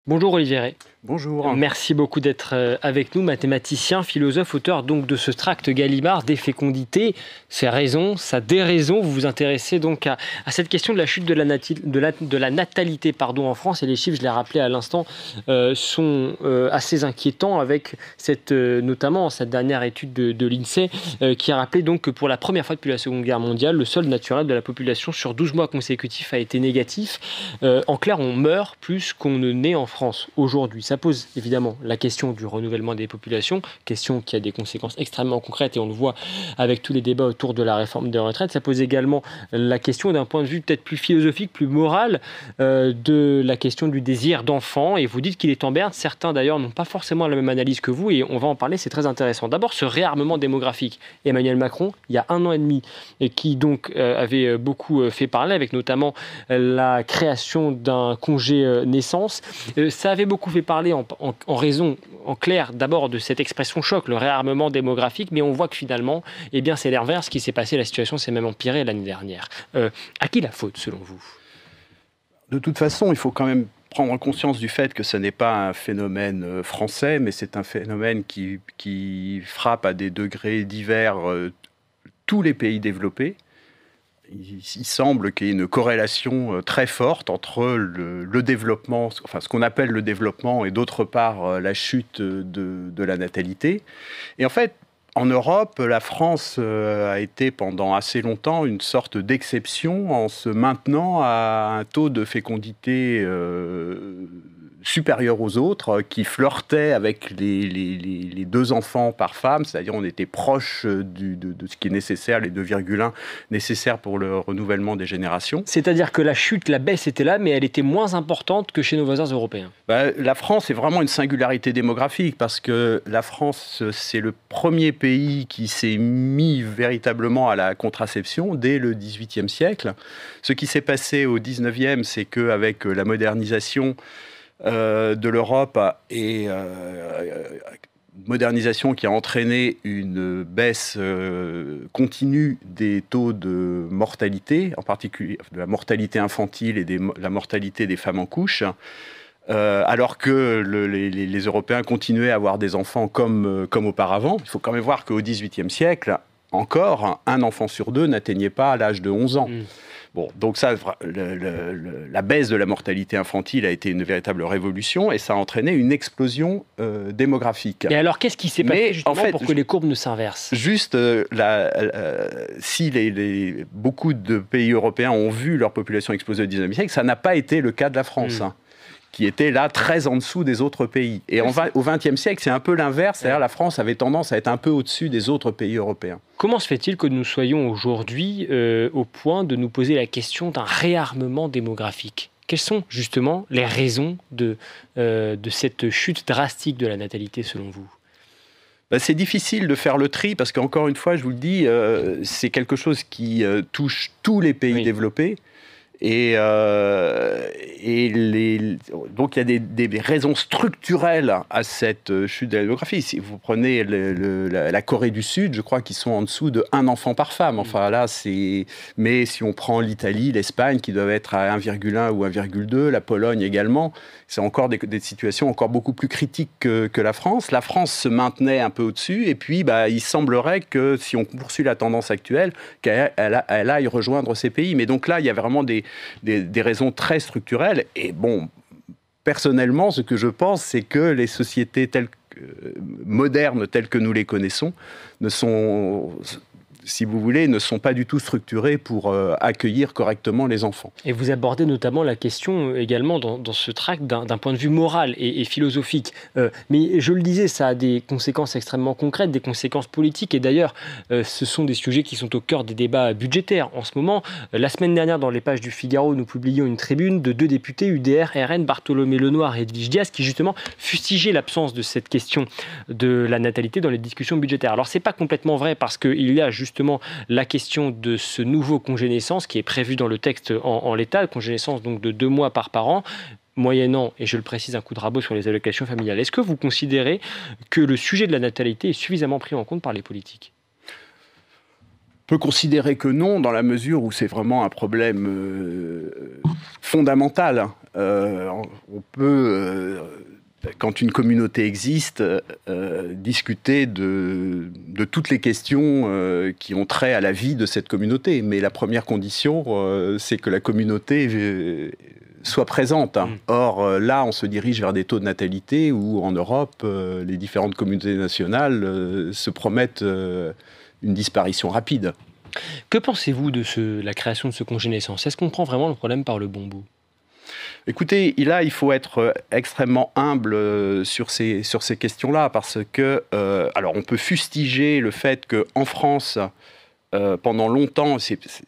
Bonjour Olivier Rey. Bonjour. Merci beaucoup d'être avec nous, mathématicien, philosophe, auteur donc de ce tract Gallimard des fécondités, ses raisons, sa déraison. Vous vous intéressez donc à cette question de la chute de la natalité en France, et les chiffres, je l'ai rappelé à l'instant, sont assez inquiétants, avec notamment cette dernière étude de l'INSEE qui a rappelé donc que pour la première fois depuis la Seconde Guerre mondiale, le solde naturel de la population sur 12 mois consécutifs a été négatif. En clair, on meurt plus qu'on ne naît en France aujourd'hui. Ça pose évidemment la question du renouvellement des populations, question qui a des conséquences extrêmement concrètes, et on le voit avec tous les débats autour de la réforme des retraites. Ça pose également la question d'un point de vue peut-être plus philosophique, plus moral, de la question du désir d'enfant. Et vous dites qu'il est en berne. Certains d'ailleurs n'ont pas forcément la même analyse que vous, et on va en parler, c'est très intéressant. D'abord, ce réarmement démographique. Emmanuel Macron, il y a 1 an et demi, et qui donc avait beaucoup fait parler, avec notamment la création d'un congé naissance. Ça avait beaucoup fait parler en raison, en clair, d'abord de cette expression choc, le réarmement démographique, mais on voit que finalement, c'est l'inverse qui s'est passé. La situation s'est même empirée l'année dernière. À qui la faute, selon vous ? De toute façon, il faut quand même prendre conscience du fait que ce n'est pas un phénomène français, mais c'est un phénomène qui frappe à des degrés divers tous les pays développés. Il semble qu'il y ait une corrélation très forte entre le développement, enfin ce qu'on appelle le développement, et d'autre part la chute de la natalité. Et en fait, en Europe, la France a été pendant assez longtemps une sorte d'exception en se maintenant à un taux de fécondité supérieur aux autres, qui flirtait avec les 2 enfants par femme, c'est-à-dire on était proche de ce qui est nécessaire, les 2,1 nécessaires pour le renouvellement des générations. C'est-à-dire que la chute, la baisse était là, mais elle était moins importante que chez nos voisins européens. La France est vraiment une singularité démographique, parce que la France, c'est le premier pays qui s'est mis véritablement à la contraception dès le XVIIIe siècle. Ce qui s'est passé au XIXe, c'est qu'avec la modernisation de l'Europe, et modernisation qui a entraîné une baisse continue des taux de mortalité, en particulier de la mortalité infantile et la mortalité des femmes en couche, alors que les Européens continuaient à avoir des enfants comme auparavant. Il faut quand même voir qu'au XVIIIe siècle, encore, 1 enfant sur 2 n'atteignait pas l'âge de 11 ans. Bon, donc ça, la baisse de la mortalité infantile a été une véritable révolution, et ça a entraîné une explosion démographique. Et alors, qu'est-ce qui s'est passé justement pour que les courbes ne s'inversent ? Juste, si beaucoup de pays européens ont vu leur population exploser au XIXe siècle, ça n'a pas été le cas de la France. Qui était là très en dessous des autres pays. Et au XXe siècle, c'est un peu l'inverse, c'est-à-dire la France avait tendance à être un peu au-dessus des autres pays européens. Comment se fait-il que nous soyons aujourd'hui au point de nous poser la question d'un réarmement démographique ? Quelles sont justement les raisons de cette chute drastique de la natalité, selon vous ? C'est difficile de faire le tri, parce qu'encore une fois, je vous le dis, c'est quelque chose qui touche tous les pays développés. Et donc il y a des raisons structurelles à cette chute de la démographie. Si vous prenez la Corée du Sud, je crois qu'ils sont en dessous de 1 enfant par femme. Enfin là, mais si on prend l'Italie, l'Espagne, qui doivent être à 1,1 ou 1,2, la Pologne également, c'est encore des situations encore beaucoup plus critiques que la France. La France se maintenait un peu au-dessus, et puis il semblerait que si on poursuit la tendance actuelle, qu'elle aille rejoindre ces pays. Mais donc là, il y a vraiment des raisons très structurelles. Et bon, personnellement, ce que je pense, c'est que les sociétés modernes telles que nous les connaissons ne sont pas du tout structurées pour accueillir correctement les enfants. Et vous abordez notamment la question également dans ce tract d'un point de vue moral et philosophique. Mais je le disais, ça a des conséquences extrêmement concrètes, des conséquences politiques. Et d'ailleurs, ce sont des sujets qui sont au cœur des débats budgétaires en ce moment. La semaine dernière, dans les pages du Figaro, nous publions une tribune de 2 députés UDR, RN, Bartholomé Lenoir et Edwige Diaz, qui justement fustigeaient l'absence de cette question de la natalité dans les discussions budgétaires. Alors, c'est pas complètement vrai, parce qu'il y a justement la question de ce nouveau congé naissance qui est prévu dans le texte en l'état, le congé naissance donc de 2 mois par parent, moyennant, et je le précise, un coup de rabot sur les allocations familiales. Est-ce que vous considérez que le sujet de la natalité est suffisamment pris en compte par les politiques ? peut considérer que non, dans la mesure où c'est vraiment un problème fondamental. On peut, quand une communauté existe, discuter de toutes les questions qui ont trait à la vie de cette communauté. Mais la première condition, c'est que la communauté soit présente. Or, là, on se dirige vers des taux de natalité où, en Europe, les différentes communautés nationales se promettent une disparition rapide. Que pensez-vous de la création de ce congé naissance? Est-ce qu'on prend vraiment le problème par le bon bout? Écoutez, là, il faut être extrêmement humble sur ces questions-là, parce que, alors, on peut fustiger le fait qu'en France, pendant longtemps,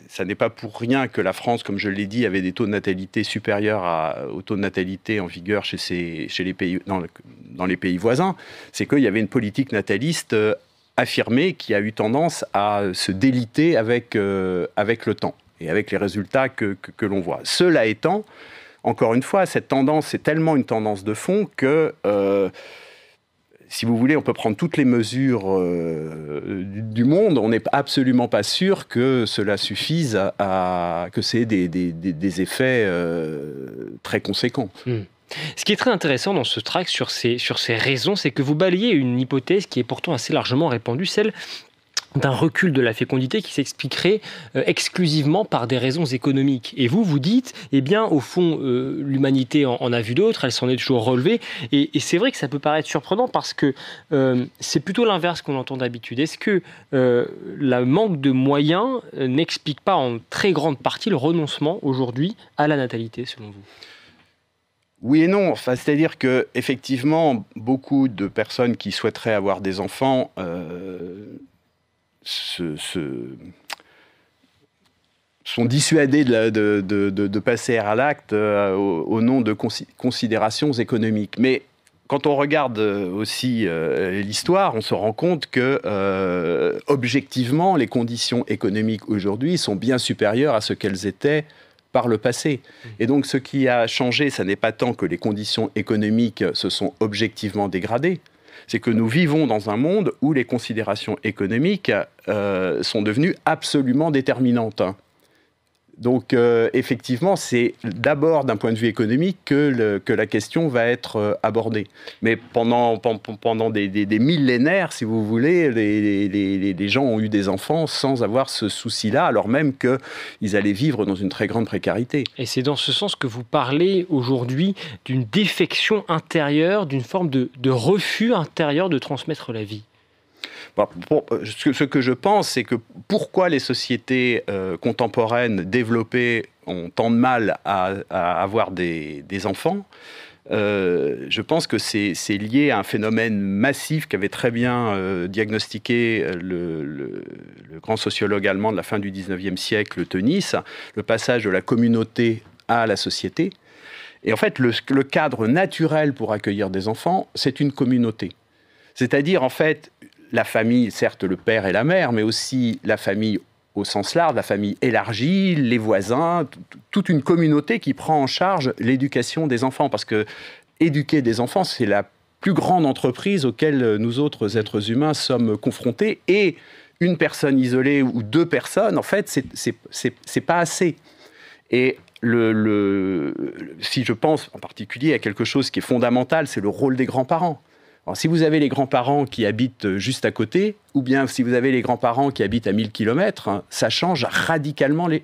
ça n'est pas pour rien que la France, comme je l'ai dit, avait des taux de natalité supérieurs aux taux de natalité en vigueur chez les pays, dans les pays voisins. C'est qu'il y avait une politique nataliste affirmée qui a eu tendance à se déliter avec le temps et avec les résultats que l'on voit. Cela étant, encore une fois, cette tendance, c'est tellement une tendance de fond que, si vous voulez, on peut prendre toutes les mesures du monde. On n'est absolument pas sûr que cela suffise que c'est des effets très conséquents. Ce qui est très intéressant dans ce tract sur ces raisons, c'est que vous balayez une hypothèse qui est pourtant assez largement répandue, celle d'un recul de la fécondité qui s'expliquerait exclusivement par des raisons économiques. Et vous dites, eh bien, au fond, l'humanité en a vu d'autres, elle s'en est toujours relevée. Et c'est vrai que ça peut paraître surprenant parce que c'est plutôt l'inverse qu'on entend d'habitude. Est-ce que le manque de moyens n'explique pas en très grande partie le renoncement aujourd'hui à la natalité, selon vous ? Oui et non. Enfin, c'est-à-dire que effectivement, beaucoup de personnes qui souhaiteraient avoir des enfants sont dissuadées de passer à l'acte au nom de considérations économiques. Mais quand on regarde aussi l'histoire, on se rend compte que, objectivement, les conditions économiques aujourd'hui sont bien supérieures à ce qu'elles étaient par le passé. Et donc, ce qui a changé, ça n'est pas tant que les conditions économiques se sont objectivement dégradées, c'est que nous vivons dans un monde où les considérations économiques sont devenues absolument déterminantes. Donc, effectivement, c'est d'abord d'un point de vue économique que la question va être abordée. Mais pendant des millénaires, si vous voulez, les gens ont eu des enfants sans avoir ce souci-là, alors même qu'ils allaient vivre dans une très grande précarité. Et c'est dans ce sens que vous parlez aujourd'hui d'une défection intérieure, d'une forme de refus intérieur de transmettre la vie. Ce que je pense, c'est que pourquoi les sociétés contemporaines développées ont tant de mal à avoir des enfants, je pense que c'est lié à un phénomène massif qu'avait très bien diagnostiqué le grand sociologue allemand de la fin du 19e siècle, Tönnies, le passage de la communauté à la société. Et en fait, le cadre naturel pour accueillir des enfants, c'est une communauté. C'est-à-dire, en fait, la famille, certes le père et la mère, mais aussi la famille au sens large, la famille élargie, les voisins, toute une communauté qui prend en charge l'éducation des enfants. Parce que éduquer des enfants, c'est la plus grande entreprise auquel nous autres êtres humains sommes confrontés. Et une personne isolée ou deux personnes, en fait, c'est pas assez. Et si je pense en particulier à quelque chose qui est fondamental, c'est le rôle des grands-parents. Alors, si vous avez les grands-parents qui habitent juste à côté, ou bien si vous avez les grands-parents qui habitent à 1000 km, ça change radicalement les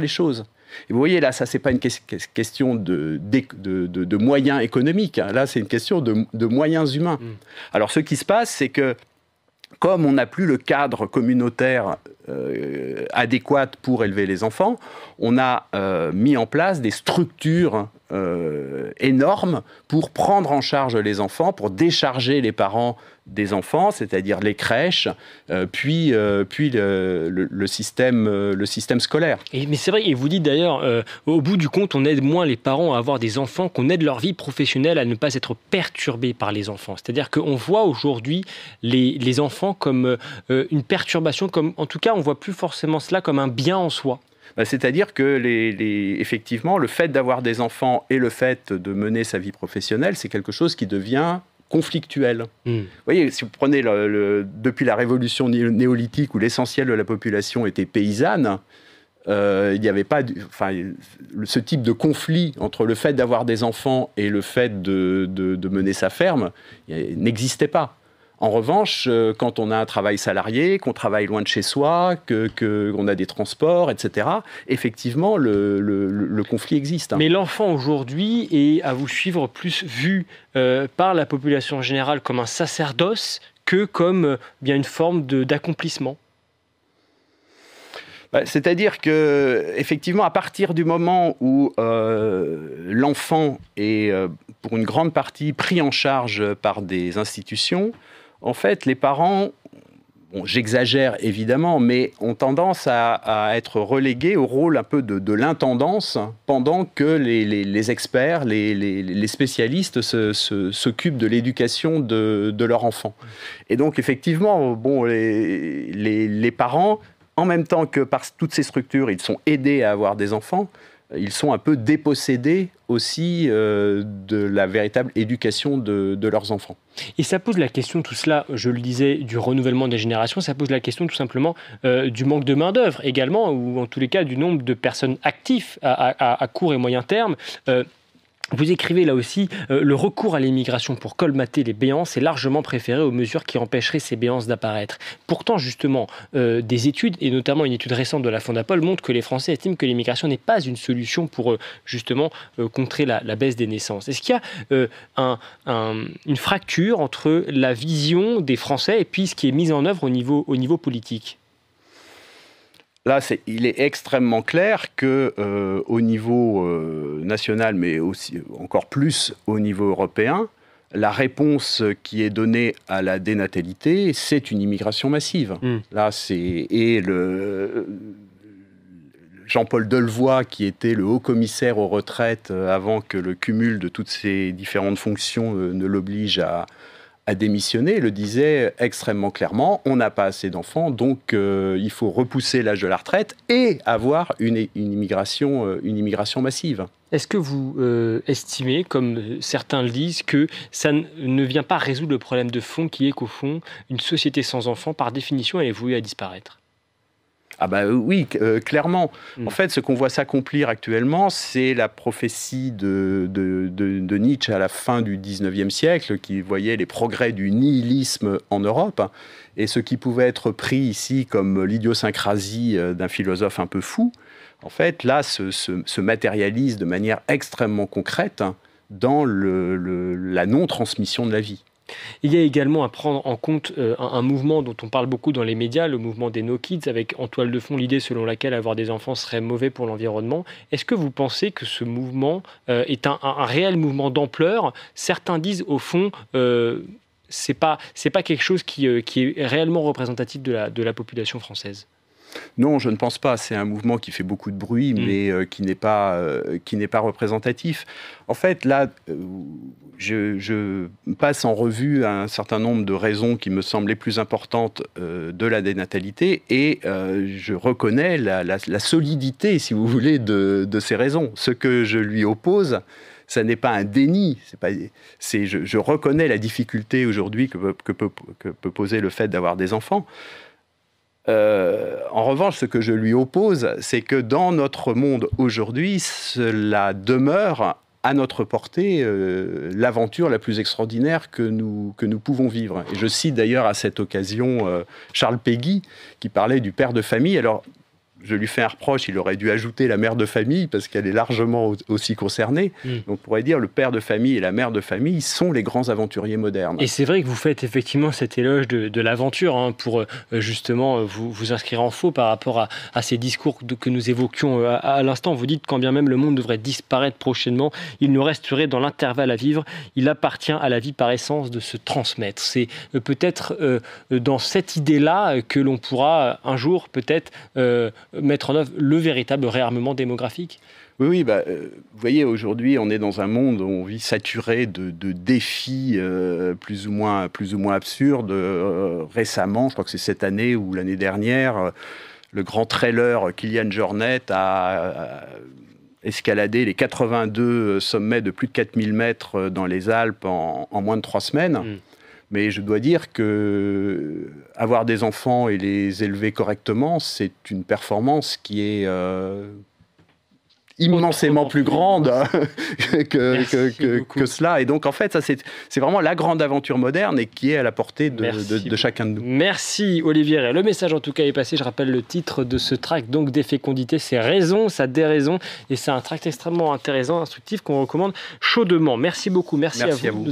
choses. Et vous voyez, là, ça, c'est pas une question de moyens économiques. Là, c'est une question de moyens humains. Alors, ce qui se passe, c'est que, comme on n'a plus le cadre communautaire adéquat pour élever les enfants, on a mis en place des structures énormes pour prendre en charge les enfants, pour décharger les parents des enfants, c'est-à-dire les crèches, puis le système scolaire. Mais c'est vrai, et vous dites d'ailleurs, au bout du compte, on aide moins les parents à avoir des enfants qu'on aide leur vie professionnelle à ne pas être perturbés par les enfants. C'est-à-dire qu'on voit aujourd'hui les enfants comme une perturbation, en tout cas, on ne voit plus forcément cela comme un bien en soi. C'est-à-dire que, effectivement, le fait d'avoir des enfants et le fait de mener sa vie professionnelle, c'est quelque chose qui devient conflictuelle. Vous voyez, si vous prenez depuis la révolution néolithique où l'essentiel de la population était paysanne, il n'y avait pas ce type de conflit entre le fait d'avoir des enfants et le fait de mener sa ferme n'existait pas. En revanche, quand on a un travail salarié, qu'on travaille loin de chez soi, qu'on a des transports, etc., effectivement, le conflit existe. Mais l'enfant aujourd'hui est, à vous suivre, plus vu par la population générale comme un sacerdoce que comme bien une forme d'accomplissement. C'est-à-dire que, effectivement, à partir du moment où l'enfant est, pour une grande partie, pris en charge par des institutions, en fait, les parents, j'exagère évidemment, mais ont tendance à être relégués au rôle un peu de l'intendance pendant que les experts, les spécialistes s'occupent de l'éducation de leur enfant. Et donc, effectivement, les parents, en même temps que par toutes ces structures, ils sont aidés à avoir des enfants, ils sont un peu dépossédés aussi de la véritable éducation de leurs enfants. Et ça pose la question, tout cela, je le disais, du renouvellement des générations, ça pose la question tout simplement du manque de main-d'œuvre également, ou en tous les cas du nombre de personnes actives à court et moyen terme. Vous écrivez là aussi, le recours à l'immigration pour colmater les béances est largement préféré aux mesures qui empêcheraient ces béances d'apparaître. Pourtant, justement, des études, et notamment une étude récente de la Fondapol, montrent que les Français estiment que l'immigration n'est pas une solution pour, justement, contrer la baisse des naissances. Est-ce qu'il y a une fracture entre la vision des Français et puis ce qui est mis en œuvre au niveau politique ? Là, il est extrêmement clair qu'au niveau national, mais aussi encore plus au niveau européen, la réponse qui est donnée à la dénatalité, c'est une immigration massive. Là, Jean-Paul Delevoye, qui était le haut-commissaire aux retraites avant que le cumul de toutes ces différentes fonctions ne l'oblige à démissionner, le disait extrêmement clairement, on n'a pas assez d'enfants, donc il faut repousser l'âge de la retraite et avoir une immigration massive. Est-ce que vous estimez, comme certains le disent, que ça ne vient pas résoudre le problème de fond qui est qu'au fond, une société sans enfants, par définition, elle est vouée à disparaître ? Ah oui, clairement. En fait, ce qu'on voit s'accomplir actuellement, c'est la prophétie de Nietzsche à la fin du XIXe siècle, qui voyait les progrès du nihilisme en Europe, et ce qui pouvait être pris ici comme l'idiosyncrasie d'un philosophe un peu fou, en fait, là, se matérialise de manière extrêmement concrète dans la non-transmission de la vie. Il y a également à prendre en compte un mouvement dont on parle beaucoup dans les médias, le mouvement des No Kids, avec en toile de fond l'idée selon laquelle avoir des enfants serait mauvais pour l'environnement. Est-ce que vous pensez que ce mouvement est un réel mouvement d'ampleur ? Certains disent au fond, c'est pas quelque chose qui est réellement représentatif de la population française. Non, je ne pense pas. C'est un mouvement qui fait beaucoup de bruit, mais qui n'est pas représentatif. En fait, là, je passe en revue un certain nombre de raisons qui me semblent les plus importantes de la dénatalité, et je reconnais la solidité, si vous voulez, de ces raisons. Ce que je lui oppose, ça n'est pas un déni. Je reconnais la difficulté aujourd'hui que peut poser le fait d'avoir des enfants. En revanche, ce que je lui oppose, c'est que dans notre monde aujourd'hui, cela demeure à notre portée l'aventure la plus extraordinaire que nous pouvons vivre. Et je cite d'ailleurs à cette occasion Charles Péguy, qui parlait du père de famille. Alors, je lui fais un reproche, il aurait dû ajouter la mère de famille, parce qu'elle est largement aussi concernée. Donc, on pourrait dire le père de famille et la mère de famille sont les grands aventuriers modernes. Et c'est vrai que vous faites effectivement cet éloge de l'aventure, pour justement vous inscrire en faux par rapport à ces discours que nous évoquions à l'instant. Vous dites, quand bien même le monde devrait disparaître prochainement, il nous resterait dans l'intervalle à vivre. Il appartient à la vie par essence de se transmettre. C'est peut-être dans cette idée-là que l'on pourra un jour peut-être mettre en œuvre le véritable réarmement démographique ? Oui, vous voyez, aujourd'hui, on est dans un monde où on vit saturé de défis plus ou moins absurdes. Récemment, je crois que c'est cette année ou l'année dernière, le grand trailer Kylian Jornet a escalader les 82 sommets de plus de 4000 mètres dans les Alpes en moins de 3 semaines. Mais je dois dire que avoir des enfants et les élever correctement, c'est une performance qui est immensément plus grande que cela. Et donc, en fait, ça, c'est vraiment la grande aventure moderne et qui est à la portée de chacun de nous. Merci, Olivier Rey. Le message, en tout cas, est passé. Je rappelle le titre de ce tract, donc, des fécondités. C'est raison, ça déraison. Et c'est un tract extrêmement intéressant, instructif, qu'on recommande chaudement. Merci beaucoup. Merci à vous.